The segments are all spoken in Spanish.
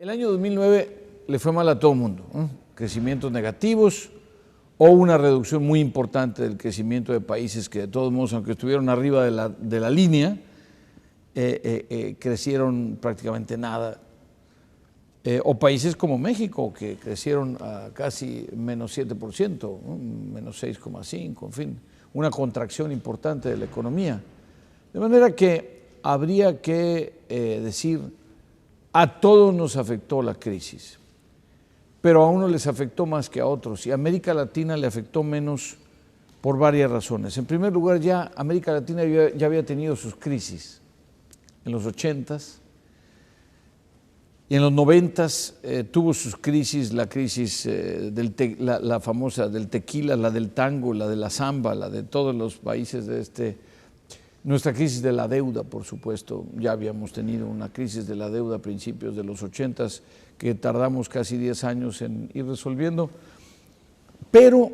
El año 2009 le fue mal a todo el mundo, ¿no? Crecimientos negativos o una reducción muy importante del crecimiento de países que de todos modos, aunque estuvieron arriba de la línea, crecieron prácticamente nada. O países como México, que crecieron a casi menos 7%, ¿no? Menos 6,5%, en fin, una contracción importante de la economía. De manera que habría que decir, a todos nos afectó la crisis, pero a unos les afectó más que a otros, y a América Latina le afectó menos por varias razones. En primer lugar, ya América Latina ya había tenido sus crisis en los 80s, y en los 90s tuvo sus crisis, la crisis la famosa del tequila, la del tango, la de la samba, la de todos los países de nuestra crisis de la deuda, por supuesto. Ya habíamos tenido una crisis de la deuda a principios de los 80s que tardamos casi 10 años en ir resolviendo. Pero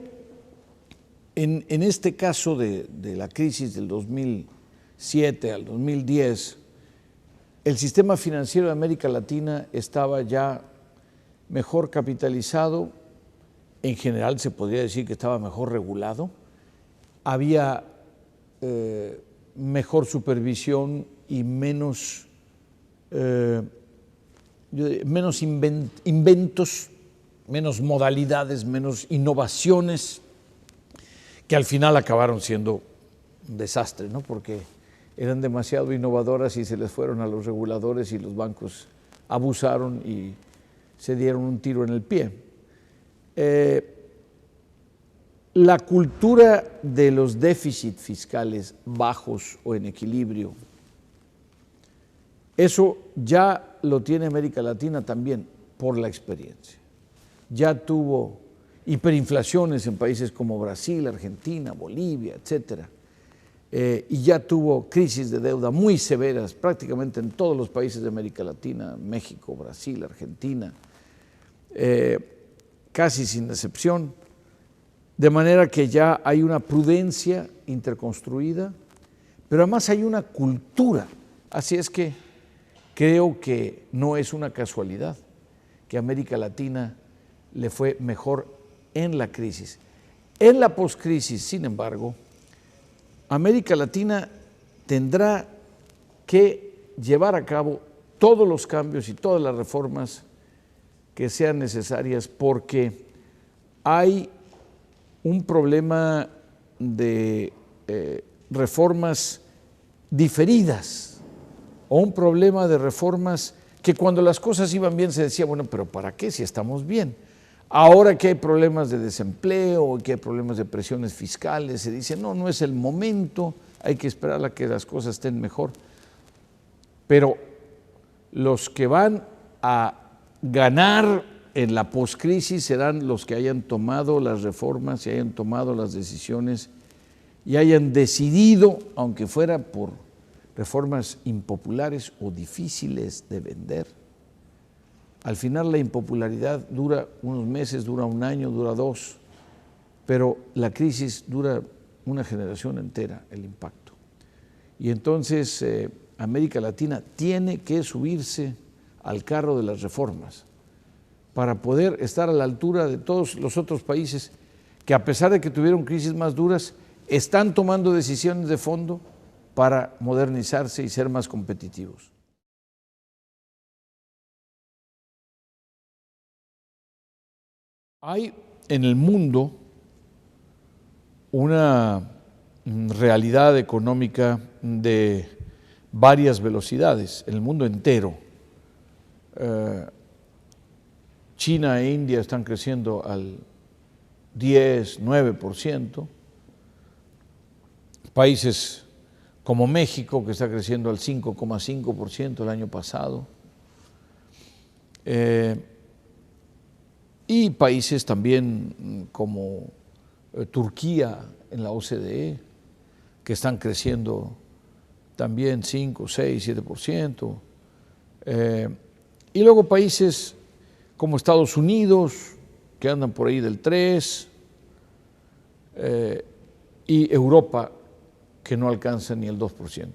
en este caso de la crisis del 2007 al 2010, el sistema financiero de América Latina estaba ya mejor capitalizado, en general se podría decir que estaba mejor regulado, había mejor supervisión y menos inventos, menos modalidades, menos innovaciones, que al final acabaron siendo un desastre, ¿no? Porque eran demasiado innovadoras y se les fueron a los reguladores y los bancos abusaron y se dieron un tiro en el pie. La cultura de los déficits fiscales bajos o en equilibrio, eso ya lo tiene América Latina también por la experiencia. Ya tuvo hiperinflaciones en países como Brasil, Argentina, Bolivia, etcétera. Y ya tuvo crisis de deuda muy severas prácticamente en todos los países de América Latina, México, Brasil, Argentina, casi sin excepción, de manera que ya hay una prudencia interconstruida, pero además hay una cultura. Así es que creo que no es una casualidad que a América Latina le fue mejor en la crisis. En la poscrisis, sin embargo, América Latina tendrá que llevar a cabo todos los cambios y todas las reformas que sean necesarias, porque hay un problema de reformas diferidas o un problema de reformas que cuando las cosas iban bien se decía, bueno, pero ¿para qué si estamos bien? Ahora que hay problemas de desempleo, que hay problemas de presiones fiscales, se dice, no, no es el momento, hay que esperar a que las cosas estén mejor. Pero los que van a ganar en la poscrisis serán los que hayan tomado las reformas y hayan tomado las decisiones y hayan decidido, aunque fuera por reformas impopulares o difíciles de vender. Al final la impopularidad dura unos meses, dura un año, dura 2, pero la crisis dura una generación entera, el impacto. Y entonces América Latina tiene que subirse al carro de las reformas para poder estar a la altura de todos los otros países que, a pesar de que tuvieron crisis más duras, están tomando decisiones de fondo para modernizarse y ser más competitivos. Hay en el mundo una realidad económica de varias velocidades, en el mundo entero. China e India están creciendo al 10, 9%. Países como México, que está creciendo al 5,5% el año pasado. Y países también como Turquía en la OCDE, que están creciendo también 5, 6, 7%. Y luego países como Estados Unidos, que andan por ahí del 3%, y Europa, que no alcanza ni el 2%.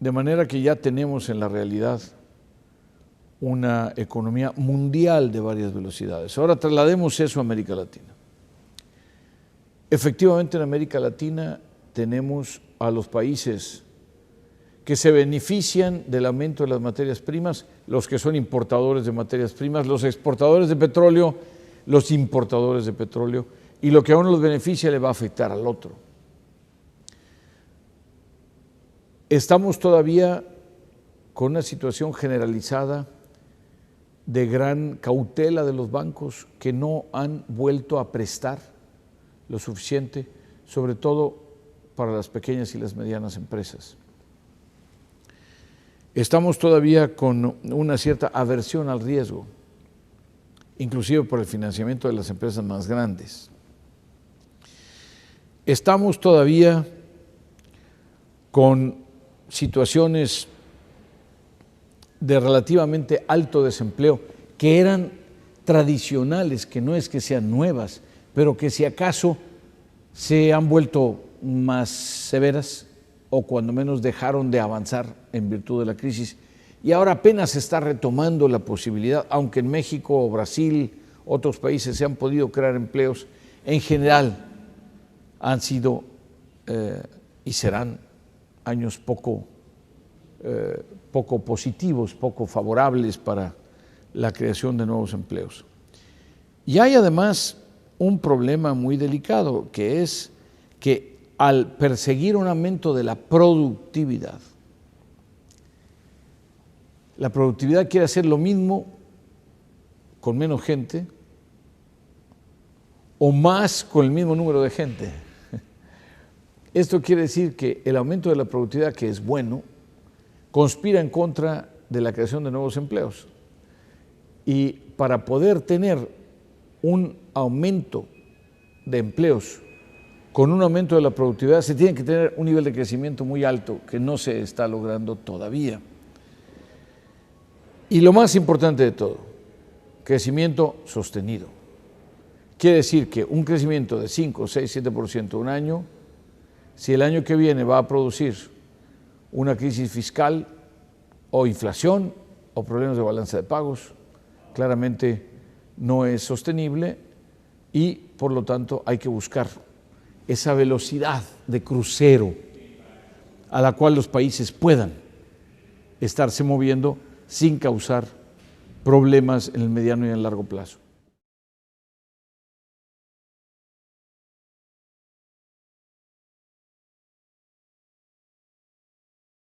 de manera que ya tenemos en la realidad una economía mundial de varias velocidades. Ahora traslademos eso a América Latina. Efectivamente, en América Latina tenemos a los países que se benefician del aumento de las materias primas, los que son importadores de materias primas, los exportadores de petróleo, los importadores de petróleo, y lo que a uno los beneficia le va a afectar al otro. Estamos todavía con una situación generalizada de gran cautela de los bancos que no han vuelto a prestar lo suficiente, sobre todo para las pequeñas y las medianas empresas. Estamos todavía con una cierta aversión al riesgo, inclusive por el financiamiento de las empresas más grandes. Estamos todavía con situaciones de relativamente alto desempleo que eran tradicionales, que no es que sean nuevas, pero que si acaso se han vuelto más severas o cuando menos dejaron de avanzar en virtud de la crisis. Y ahora apenas se está retomando la posibilidad, aunque en México, Brasil, otros países se han podido crear empleos, en general han sido y serán años poco positivos, poco favorables para la creación de nuevos empleos. Y hay además un problema muy delicado, que es que al perseguir un aumento de la productividad quiere hacer lo mismo con menos gente o más con el mismo número de gente. Esto quiere decir que el aumento de la productividad, que es bueno, conspira en contra de la creación de nuevos empleos. Y para poder tener un aumento de empleos con un aumento de la productividad, se tiene que tener un nivel de crecimiento muy alto, que no se está logrando todavía. Y lo más importante de todo, crecimiento sostenido. Quiere decir que un crecimiento de 5, 6, 7% un año, si el año que viene va a producir una crisis fiscal o inflación o problemas de balanza de pagos, claramente no es sostenible y por lo tanto hay que buscar esa velocidad de crucero a la cual los países puedan estarse moviendo sin causar problemas en el mediano y en el largo plazo.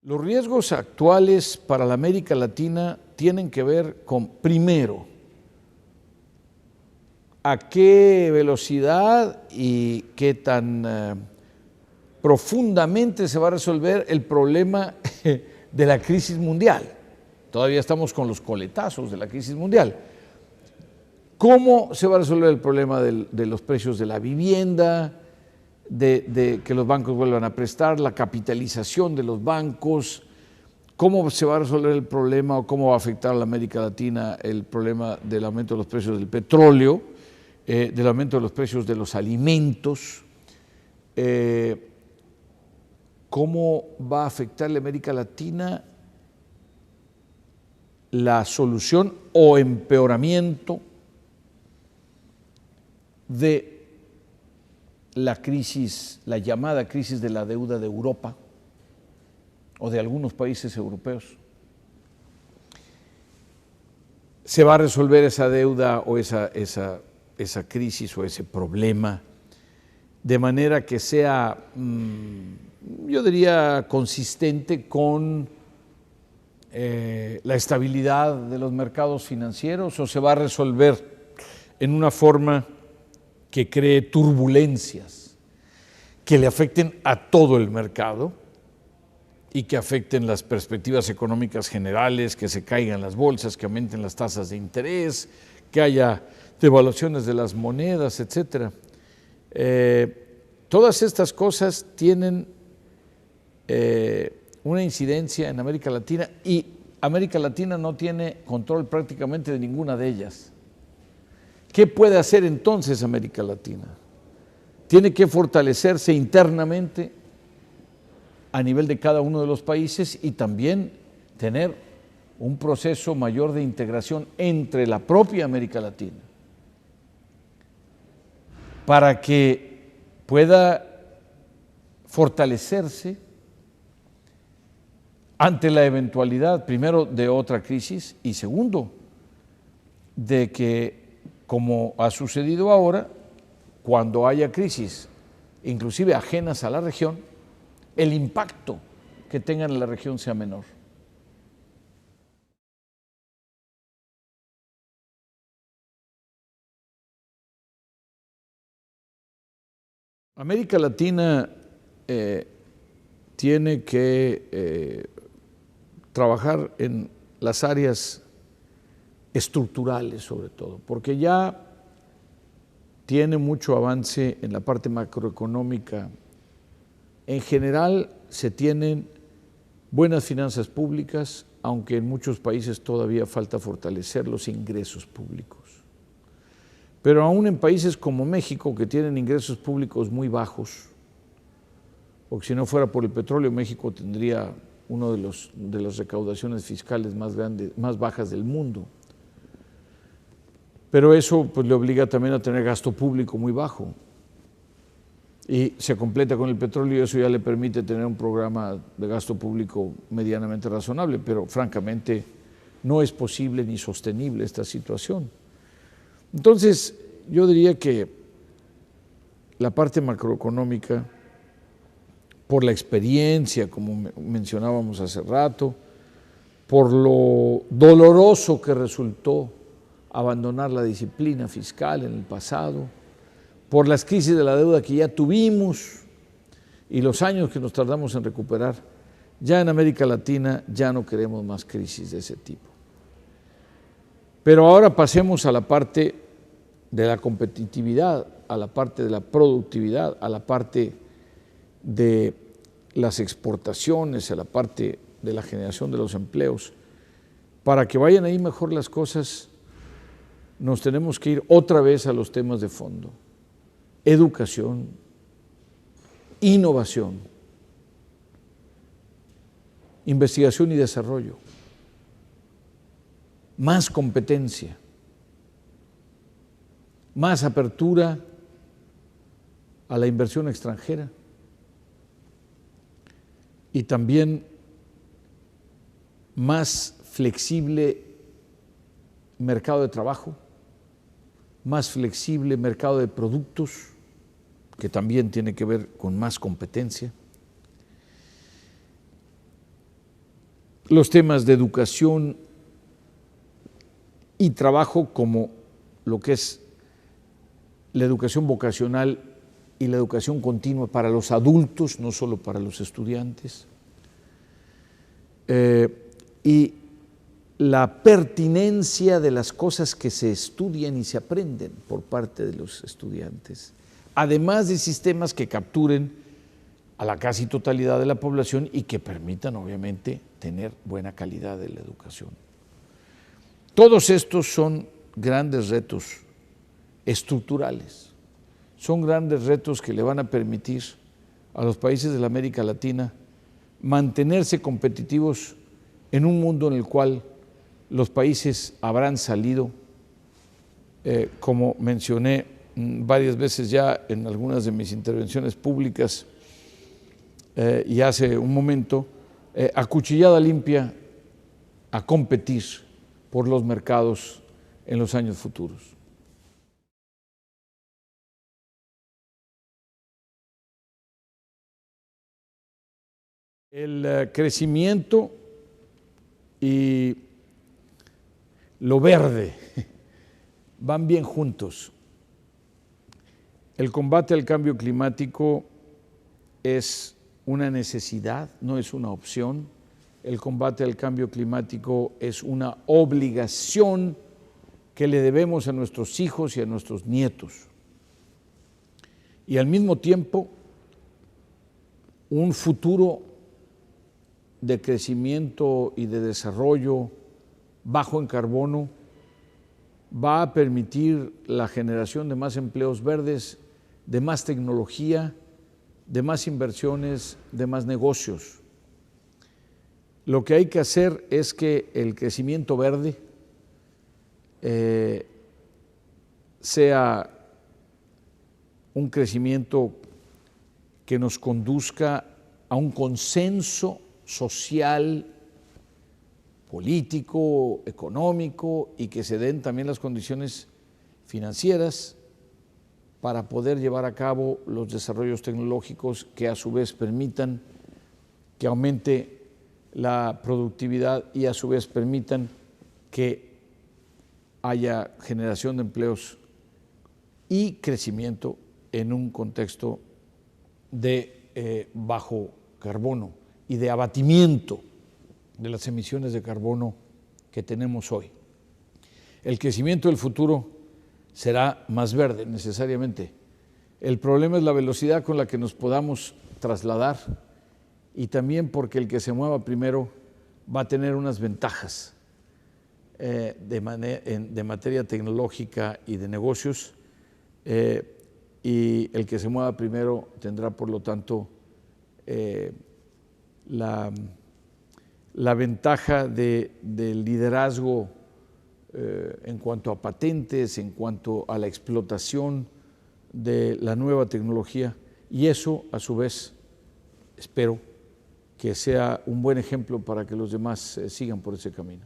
Los riesgos actuales para la América Latina tienen que ver con, primero, a qué velocidad y qué tan profundamente se va a resolver el problema de la crisis mundial. Todavía estamos con los coletazos de la crisis mundial. ¿Cómo se va a resolver el problema de los precios de la vivienda, de que los bancos vuelvan a prestar, la capitalización de los bancos? ¿Cómo se va a resolver el problema o cómo va a afectar a la América Latina el problema del aumento de los precios del petróleo, del aumento de los precios de los alimentos? ¿Cómo va a afectar a la América Latina la solución o empeoramiento de la crisis, la llamada crisis de la deuda de Europa o de algunos países europeos? ¿Se va a resolver esa deuda o esa crisis o ese problema de manera que sea, yo diría, consistente con la estabilidad de los mercados financieros, o se va a resolver en una forma que cree turbulencias que le afecten a todo el mercado y que afecten las perspectivas económicas generales, que se caigan las bolsas, que aumenten las tasas de interés, que haya devaluaciones de las monedas, etcétera? Todas estas cosas tienen una incidencia en América Latina y América Latina no tiene control prácticamente de ninguna de ellas. ¿Qué puede hacer entonces América Latina? Tiene que fortalecerse internamente a nivel de cada uno de los países y también tener un proceso mayor de integración entre la propia América Latina, para que pueda fortalecerse ante la eventualidad, primero, de otra crisis y segundo, de que, como ha sucedido ahora, cuando haya crisis, inclusive ajenas a la región, el impacto que tengan en la región sea menor. América Latina tiene que trabajar en las áreas estructurales sobre todo, porque ya tiene mucho avance en la parte macroeconómica. En general se tienen buenas finanzas públicas, aunque en muchos países todavía falta fortalecer los ingresos públicos. Pero aún en países como México, que tienen ingresos públicos muy bajos, porque si no fuera por el petróleo, México tendría una de las recaudaciones fiscales más bajas del mundo. Pero eso pues, le obliga también a tener gasto público muy bajo. Y se completa con el petróleo y eso ya le permite tener un programa de gasto público medianamente razonable, pero francamente no es posible ni sostenible esta situación. Entonces, yo diría que la parte macroeconómica, por la experiencia, como mencionábamos hace rato, por lo doloroso que resultó abandonar la disciplina fiscal en el pasado, por las crisis de la deuda que ya tuvimos y los años que nos tardamos en recuperar, ya en América Latina ya no queremos más crisis de ese tipo. Pero ahora pasemos a la parte de la competitividad, a la parte de la productividad, a la parte de las exportaciones, a la parte de la generación de los empleos. Para que vayan ahí mejor las cosas, nos tenemos que ir otra vez a los temas de fondo: educación, innovación, investigación y desarrollo, más competencia, más apertura a la inversión extranjera y también más flexible mercado de trabajo, más flexible mercado de productos, que también tiene que ver con más competencia. Los temas de educación y trabajo, como lo que es la educación vocacional y la educación continua para los adultos, no solo para los estudiantes, y la pertinencia de las cosas que se estudian y se aprenden por parte de los estudiantes, además de sistemas que capturen a la casi totalidad de la población y que permitan, obviamente, tener buena calidad de la educación. Todos estos son grandes retos estructurales, son grandes retos que le van a permitir a los países de la América Latina mantenerse competitivos en un mundo en el cual los países habrán salido, como mencioné varias veces ya en algunas de mis intervenciones públicas y hace un momento, a cuchillada limpia a competir por los mercados en los años futuros. El crecimiento y lo verde van bien juntos. El combate al cambio climático es una necesidad, no es una opción. El combate al cambio climático es una obligación que le debemos a nuestros hijos y a nuestros nietos. Y al mismo tiempo, un futuro de crecimiento y de desarrollo bajo en carbono va a permitir la generación de más empleos verdes, de más tecnología de más inversiones, de más negocios. Lo que hay que hacer es que el crecimiento verde sea un crecimiento que nos conduzca a un consenso social, político, económico, y que se den también las condiciones financieras para poder llevar a cabo los desarrollos tecnológicos que a su vez permitan que aumente la productividad y a su vez permitan que haya generación de empleos y crecimiento en un contexto de bajo carbono y de abatimiento de las emisiones de carbono que tenemos hoy. El crecimiento del futuro será más verde necesariamente. El problema es la velocidad con la que nos podamos trasladar, y también porque el que se mueva primero va a tener unas ventajas de materia tecnológica y de negocios, y el que se mueva primero tendrá, por lo tanto, la ventaja del liderazgo en cuanto a patentes, en cuanto a la explotación de la nueva tecnología, y eso, a su vez, espero que sea un buen ejemplo para que los demás sigan por ese camino.